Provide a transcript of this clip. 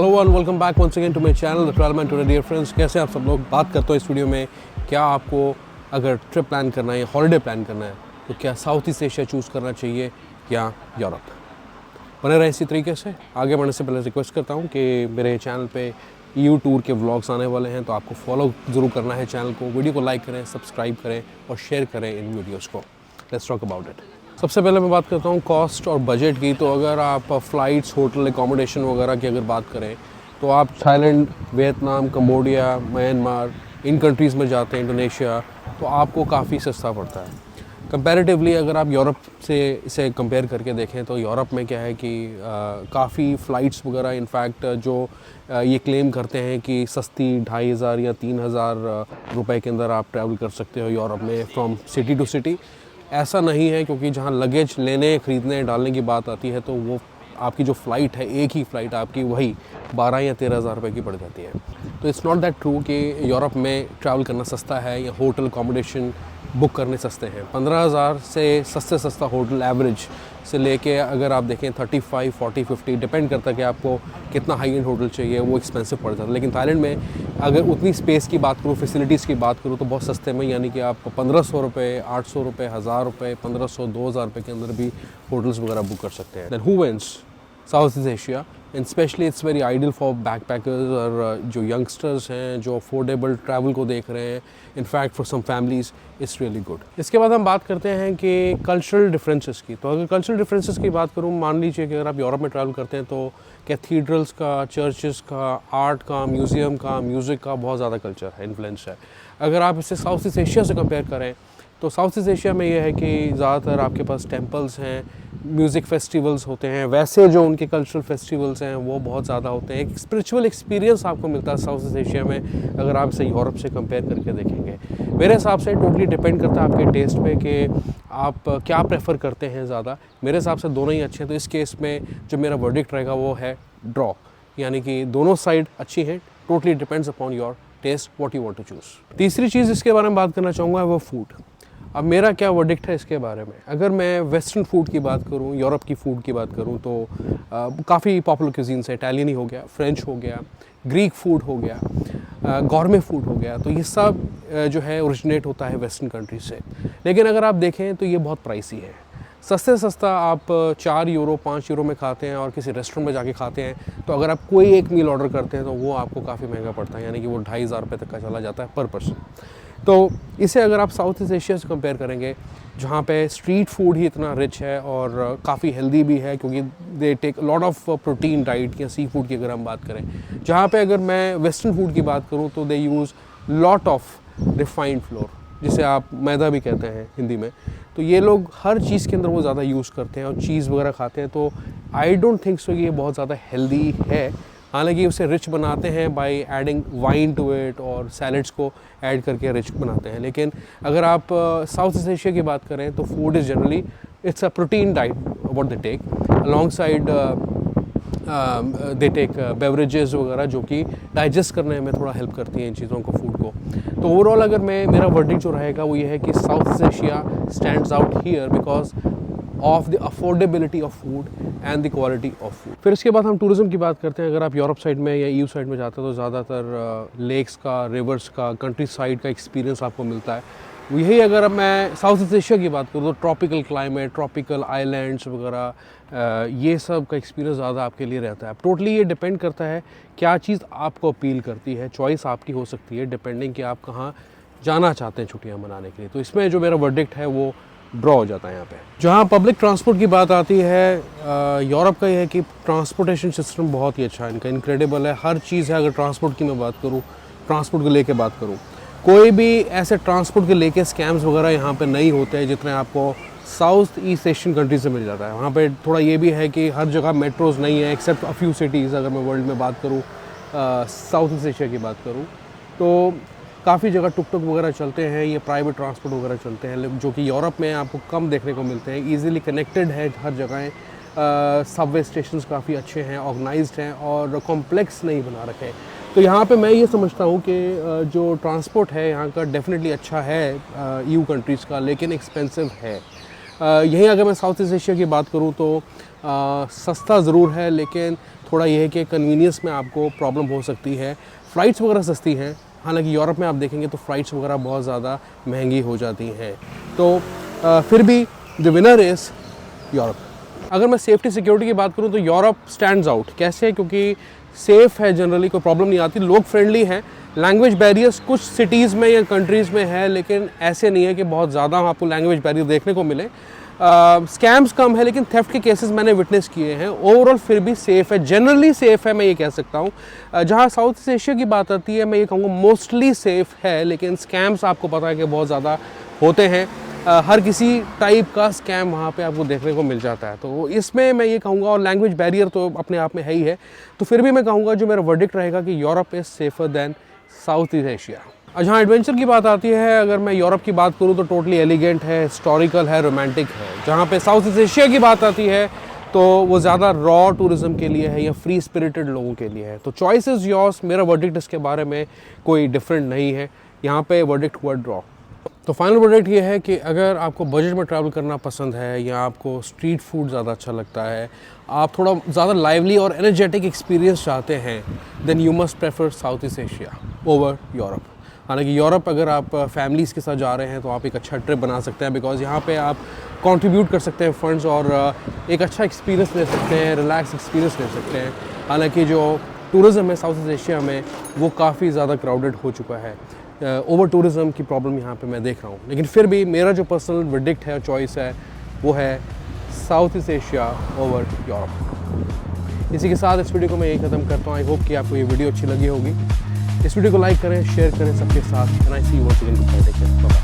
Hello and welcome back once again to my channel the travel man today. Dear friends, कैसे आप सब लोग? बात करते हो इस वीडियो में क्या आपको अगर ट्रिप प्लान करना है या हॉलीडे प्लान करना है तो क्या साउथ ईस्ट एशिया चूज़ करना चाहिए या यूरोप। बने रहे इसी तरीके से। आगे बढ़ने से पहले रिक्वेस्ट करता हूँ कि मेरे चैनल पे EU टूर के व्लॉग्स आने वाले हैं, तो आपको फॉलो ज़रूर करना है चैनल को। वीडियो को लाइक करें, सब्सक्राइब करें और शेयर करें इन वीडियोज़ को। Let's talk about it. सबसे पहले मैं बात करता हूँ कॉस्ट और बजट की। तो अगर आप फ़्लाइट्स, होटल, एकोमोडेशन वगैरह की अगर बात करें तो आप थाईलैंड, वियतनाम, कंबोडिया, म्यांमार इन कंट्रीज़ में जाते हैं, इंडोनेशिया, तो आपको काफ़ी सस्ता पड़ता है कंपैरेटिवली। अगर आप यूरोप से इसे कंपेयर करके देखें तो यूरोप में क्या है कि काफ़ी फ़्लाइट्स वगैरह इनफैक्ट जो ये क्लेम करते हैं कि सस्ती 2500 या 3000 रुपए के अंदर आप ट्रैवल कर सकते हो यूरोप में फ्रॉम सिटी टू सिटी। ऐसा नहीं है, क्योंकि जहाँ लगेज लेने, ख़रीदने, डालने की बात आती है तो वो आपकी जो फ़्लाइट है, एक ही फ़्लाइट आपकी वही 12 या 13,000 रुपये की पड़ जाती है। तो इट्स नॉट दैट ट्रू कि यूरोप में ट्रैवल करना सस्ता है या होटल अकोमोडेशन बुक करने सस्ते हैं। 15,000 से सस्ता होटल एवरेज से लेके अगर आप देखें 35, 40, 50 डिपेंड करता है कि आपको कितना हाई एंड होटल चाहिए, वो एक्सपेंसिव पड़ जाता है। लेकिन थाईलैंड में अगर उतनी स्पेस की बात करूँ, फैसिलिटीज़ की बात करूँ तो बहुत सस्ते में, यानी कि आप 1500 रुपये, 800 रुपये, 1000 रुपये, 1500, 2000 रुपये के अंदर भी होटल्स वगैरह बुक कर सकते हैं। Than who wins? South East Asia, and especially it's very ideal for backpackers और जो यंगस्टर्स हैं जो अफोर्डेबल ट्रैवल को देख रहे हैं। In fact for some families it's really good. इसके बाद हम बात करते हैं कि कल्चरल डिफरेंसेस की। तो अगर कल्चरल डिफरेंसेस की बात करूँ, मान लीजिए कि अगर आप यूरोप में ट्रैवल करते हैं तो कैथीड्रल्स का, चर्चेस का, आर्ट का, म्यूज़ियम का, म्यूज़िक का बहुत ज़्यादा कल्चर है, इन्फ्लुएंस है। अगर आप इसे साउथ ईस्ट एशिया से कंपेयर करें तो साउथ ईस्ट एशिया में यह है कि ज़्यादातर आपके पास टेम्पल्स हैं, म्यूज़िक फेस्टिवल्स होते हैं। वैसे जो उनके कल्चरल फेस्टिवल्स हैं वो बहुत ज़्यादा होते हैं। एक स्पिरिचुअल एक्सपीरियंस आपको मिलता है साउथ ईस्ट एशिया में अगर आप इसे यूरोप से कंपेयर करके देखेंगे। मेरे हिसाब से टोटली डिपेंड करता है आपके टेस्ट पे कि आप क्या प्रेफर करते हैं ज़्यादा। मेरे हिसाब से दोनों ही अच्छे हैं, तो इस केस में जो मेरा वर्डिक्ट रहेगा वो है ड्रॉ, यानी कि दोनों साइड अच्छी हैं। Totally depends upon your taste, what you want to choose. तीसरी चीज़ इसके बारे में बात करना चाहूँगा वो फूड। अब मेरा क्या वर्डिक्ट है इसके बारे में? अगर मैं वेस्टर्न फूड की बात करूं, यूरोप की फ़ूड की बात करूं तो काफ़ी पॉपुलर क्यूजीन्स है। इटालियन ही हो गया, फ्रेंच हो गया, ग्रीक फूड हो गया, गॉर्मे फूड हो गया। तो ये सब जो है ओरिजिनेट होता है वेस्टर्न कंट्री से। लेकिन अगर आप देखें तो ये बहुत प्राइसी है। सस्ते सस्ता आप 4 यूरो, 5 यूरो में खाते हैं और किसी रेस्टोरेंट में जाके खाते हैं तो अगर आप कोई एक मील ऑर्डर करते हैं तो वो आपको काफ़ी महंगा पड़ता है, यानी कि वो 2500 रुपये तक का चला जाता है पर पर्सन। तो इसे अगर आप साउथ ईस्ट एशिया से कंपेयर करेंगे, जहाँ पे स्ट्रीट फूड ही इतना रिच है और काफ़ी हेल्दी भी है, क्योंकि they take lot of protein diet या सी फूड की अगर हम बात करें। जहाँ पे अगर मैं वेस्टर्न फूड की बात करूँ तो they use lot of refined flour, जिसे आप मैदा भी कहते हैं हिंदी में। तो ये लोग हर चीज़ के अंदर वो ज़्यादा यूज़ करते हैं और चीज़ वगैरह खाते हैं। तो आई डोंट थिंक सो कि ये बहुत ज़्यादा हेल्दी है। हालांकि उसे रिच बनाते हैं by adding wine to it और सैलड्स को ऐड करके रिच बनाते हैं। लेकिन अगर आप साउथ ईस्ट एशिया की बात करें तो food is generally it's a protein diet what they take alongside they take beverages वगैरह जो कि डाइजेस्ट करने में थोड़ा हेल्प करती हैं इन चीज़ों को, फूड को। तो ओवरऑल अगर मेरा वर्डिक्ट जो रहेगा वो ये है कि south East Asia stands out here because of the affordability of food and the quality of food. फिर इसके बाद हम टूरिज़्म की बात करते हैं। अगर आप यूरोप साइड में या EU साइड में जाते हैं तो ज़्यादातर लेक्स का, रिवर्स का, कंट्री साइड का एक्सपीरियंस आपको मिलता है। यही अगर मैं साउथ ईस्ट एशिया की बात करूँ तो ट्रॉपिकल क्लाइमेट, ट्रॉपिकल आइलैंड्स वगैरह, ये सब का एक्सपीरियंस ज़्यादा आपके लिए रहता है। टोटली ये डिपेंड करता है क्या चीज़ आपको अपील करती है। चॉइस आपकी हो सकती है डिपेंडिंग कि आप कहाँ जाना चाहते हैं छुट्टियाँ मनाने के लिए। तो इसमें जो मेरा वर्डिक्ट है वो ड्रॉ हो जाता है यहाँ पे। जहाँ पब्लिक ट्रांसपोर्ट की बात आती है, यूरोप का ये है कि ट्रांसपोर्टेशन सिस्टम बहुत ही अच्छा है इनका, इनक्रेडिबल है। हर चीज़ है। अगर ट्रांसपोर्ट की मैं बात करूँ, ट्रांसपोर्ट को लेके बात करूँ, कोई भी ऐसे ट्रांसपोर्ट के लेके स्कैम्स वगैरह यहाँ पे नहीं होते हैं जितने आपको साउथ ईस्ट एशियन कंट्री से मिल जाता है। वहाँ पे थोड़ा ये भी है कि हर जगह मेट्रोज़ नहीं है एक्सेप्ट अ फ्यू सिटीज़। अगर मैं वर्ल्ड में बात करूँ, साउथ ईस्ट एशिया की बात करूँ तो काफ़ी जगह टुक टुक वगैरह चलते हैं, ये प्राइवेट ट्रांसपोर्ट वगैरह चलते हैं, जो कि यूरोप में आपको कम देखने को मिलते हैं। ईज़िली कनेक्टेड है हर जगह। सबवे स्टेशंस काफ़ी अच्छे हैं, ऑर्गेनाइज्ड हैं और कॉम्प्लेक्स नहीं बना रखे। तो यहाँ पे मैं ये समझता हूँ कि जो ट्रांसपोर्ट है यहाँ का डेफिनेटली अच्छा है EU कंट्रीज़ का, लेकिन एक्सपेंसिव है। यहीं अगर मैं साउथ ईस्ट एशिया की बात करूँ तो सस्ता ज़रूर है, लेकिन थोड़ा ये है कि कन्वीनियंस में आपको प्रॉब्लम हो सकती है। फ़्लाइट्स वगैरह सस्ती हैं, हालांकि यूरोप में आप देखेंगे तो फ़्लाइट्स वगैरह बहुत ज़्यादा महंगी हो जाती हैं। तो फिर भी द विनर इज़ यूरोप। अगर मैं सेफ्टी सिक्योरिटी की बात करूं तो यूरोप स्टैंड्स आउट। कैसे? क्योंकि सेफ़ है, जनरली कोई प्रॉब्लम नहीं आती, लोग फ्रेंडली हैं। लैंग्वेज बैरियर्स कुछ सिटीज़ में या कंट्रीज़ में है, लेकिन ऐसे नहीं है कि बहुत ज़्यादा आपको लैंग्वेज बैरियर देखने को मिले। स्कैम्स कम है, लेकिन थेफ्ट के केसेस मैंने विटनेस किए हैं। ओवरऑल फिर भी सेफ़ है, जनरली सेफ़ है, मैं ये कह सकता हूँ। जहाँ साउथ ईस्ट एशिया की बात आती है, मैं ये कहूँगा मोस्टली सेफ़ है, लेकिन स्कैम्स आपको पता है कि बहुत ज़्यादा होते हैं। हर किसी टाइप का स्कैम वहाँ पे आपको देखने को मिल जाता है। तो इसमें मैं ये कहूँगा, और लैंग्वेज बैरियर तो अपने आप में है ही है, तो फिर भी मैं कहूँगा जो मेरा वर्डिक्ट रहेगा कि Europe is safer than South East Asia. जहाँ एडवेंचर की बात आती है, अगर मैं यूरोप की बात करूँ तो टोटली एलिगेंट है, हिस्टोरिकल है, रोमांटिक है। जहाँ पे साउथ ईस्ट एशिया की बात आती है तो वो ज़्यादा रॉ टूरिज़म के लिए है या फ्री स्पिरिटेड लोगों के लिए है। तो चॉइस इज़ योर्स। मेरा वर्डिक्ट इसके बारे में कोई डिफरेंट नहीं है, यहाँ पे वर्डिक्ट हुआ ड्रॉ। तो फाइनल प्रोडक्ट ये है कि अगर आपको बजट में ट्रैवल करना पसंद है या आपको स्ट्रीट फूड ज़्यादा अच्छा लगता है, आप थोड़ा ज़्यादा लाइवली और एनर्जेटिक एक्सपीरियंस चाहते हैं, then you must prefer South East Asia over Europe. हालांकि यूरोप अगर आप फैमिलीज़ के साथ जा रहे हैं तो आप एक अच्छा ट्रिप बना सकते हैं, बिकॉज़ यहाँ पे आप कंट्रीब्यूट कर सकते हैं फंड्स और एक अच्छा एक्सपीरियंस ले सकते हैं, रिलैक्स एक्सपीरियंस ले सकते हैं। हालांकि जो टूरिज़म है साउथ ईस्ट एशिया में वो काफ़ी ज़्यादा क्राउडेड हो चुका है। ओवर टूरिज़म की प्रॉब्लम यहाँ पे मैं देख रहा हूँ, लेकिन फिर भी मेरा जो पर्सनल वर्डिक्ट है, चॉइस है, वो है south East Asia over Europe. इसी के साथ इस वीडियो को मैं यही ख़त्म करता हूँ। आई होप कि आपको ये वीडियो अच्छी लगी होगी। इस वीडियो को लाइक करें, शेयर करें सबके साथ। And I see you once again. Bye bye.